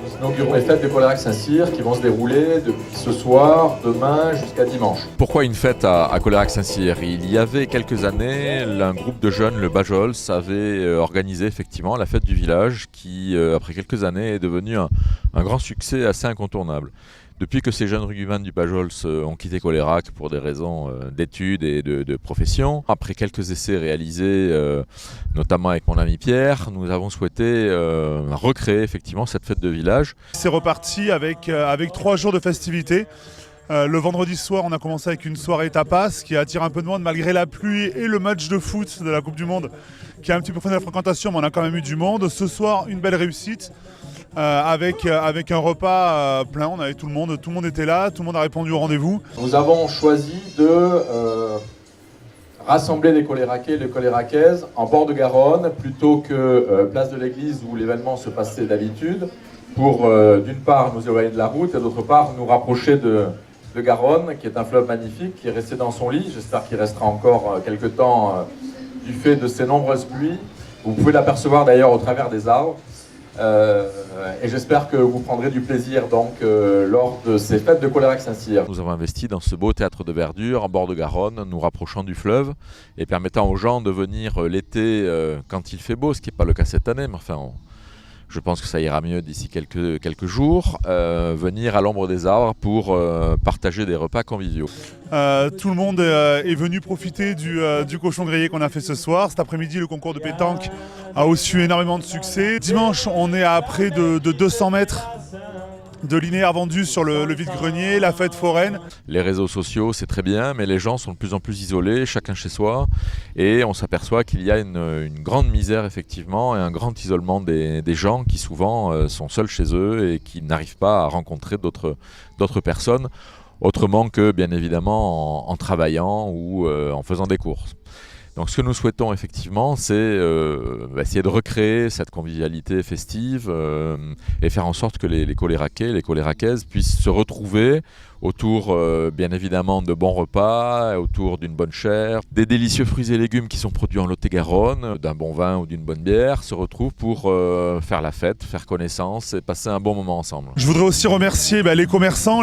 Nous inaugurons les fêtes de Colérac-Saint-Cyr qui vont se dérouler depuis ce soir, demain jusqu'à dimanche. Pourquoi une fête à Colérac-Saint-Cyr? Il y avait quelques années, un groupe de jeunes, le Bajols, avait organisé effectivement la fête du village qui, après quelques années, est devenue un grand succès assez incontournable. Depuis que ces jeunes rugbymen du Bajols ont quitté Colérac pour des raisons d'études et de profession, après quelques essais réalisés, notamment avec mon ami Pierre, nous avons souhaité recréer effectivement cette fête de village. C'est reparti avec 3 jours de festivités. Le vendredi soir, on a commencé avec une soirée tapas qui attire un peu de monde malgré la pluie et le match de foot de la Coupe du Monde qui a un petit peu freiné la fréquentation, mais on a quand même eu du monde. Ce soir, une belle réussite. Avec un repas plein, on avait tout le monde était là, tout le monde a répondu au rendez-vous. Nous avons choisi de rassembler les Coléracais et les Coléracaises en bord de Garonne plutôt que place de l'église où l'événement se passait d'habitude pour d'une part nous éloigner de la route et d'autre part nous rapprocher de Garonne qui est un fleuve magnifique qui est resté dans son lit. J'espère qu'il restera encore quelques temps du fait de ces nombreuses pluies. Vous pouvez l'apercevoir d'ailleurs au travers des arbres. Et j'espère que vous prendrez du plaisir donc lors de ces fêtes de Colérac-Saint-Cyr. Nous avons investi dans ce beau théâtre de verdure en bord de Garonne, nous rapprochant du fleuve et permettant aux gens de venir l'été quand il fait beau, ce qui n'est pas le cas cette année, mais enfin je pense que ça ira mieux d'ici quelques jours, venir à l'ombre des arbres pour partager des repas conviviaux. Tout le monde est venu profiter du cochon grillé qu'on a fait ce soir. Cet après-midi, le concours de pétanque a aussi eu énormément de succès. Dimanche, on est à près de 200 mètres de linéaire vendu sur le vide-grenier, la fête foraine. Les réseaux sociaux, c'est très bien, mais les gens sont de plus en plus isolés, chacun chez soi, et on s'aperçoit qu'il y a une grande misère effectivement, et un grand isolement des gens qui souvent sont seuls chez eux et qui n'arrivent pas à rencontrer d'autres personnes, autrement que bien évidemment en travaillant ou en faisant des courses. Donc ce que nous souhaitons effectivement, c'est essayer de recréer cette convivialité festive et faire en sorte que les Coléracais, les Coléracaises puissent se retrouver autour bien évidemment de bons repas, autour d'une bonne chair, des délicieux fruits et légumes qui sont produits en Lot-et-Garonne, d'un bon vin ou d'une bonne bière, se retrouvent pour faire la fête, faire connaissance et passer un bon moment ensemble. Je voudrais aussi remercier les commerçants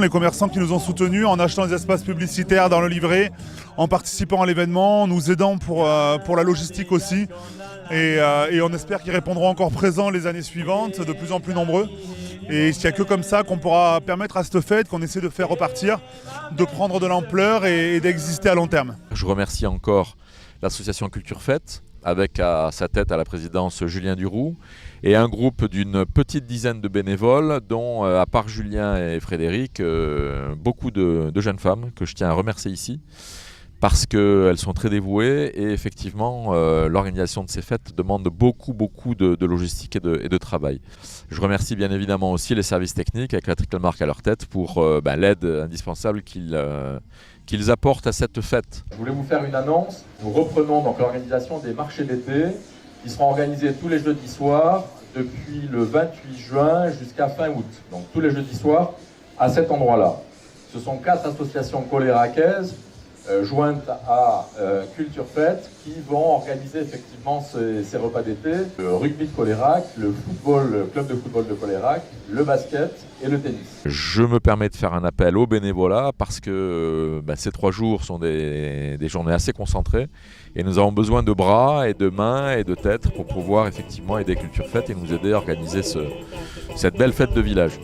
qui nous ont soutenus en achetant des espaces publicitaires dans le livret, en participant à l'événement, en nous aidant pour la logistique aussi. Et on espère qu'ils répondront encore présents les années suivantes, de plus en plus nombreux. Et il n'y a que comme ça qu'on pourra permettre à cette fête qu'on essaie de faire repartir, de prendre de l'ampleur et d'exister à long terme. Je remercie encore l'association Culture Fête, avec à sa tête à la présidence Julien Duroux, et un groupe d'une petite dizaine de bénévoles, dont à part Julien et Frédéric, beaucoup de jeunes femmes que je tiens à remercier ici, parce qu'elles sont très dévouées et effectivement l'organisation de ces fêtes demande beaucoup de logistique et de travail. Je remercie bien évidemment aussi les services techniques avec la Triclemark à leur tête pour l'aide indispensable qu'ils apportent à cette fête. Je voulais vous faire une annonce. Nous reprenons donc l'organisation des marchés d'été qui seront organisés tous les jeudis soirs depuis le 28 juin jusqu'à fin août. Donc tous les jeudis soirs à cet endroit-là. Ce sont 4 associations coléracaises jointes à Culture Fête qui vont organiser effectivement ces repas d'été. Le rugby de Colérac, le club de football de Colérac, le basket et le tennis. Je me permets de faire un appel au bénévolat parce que ces 3 jours sont des journées assez concentrées et nous avons besoin de bras et de mains et de têtes pour pouvoir effectivement aider Culture Fête et nous aider à organiser cette belle fête de village.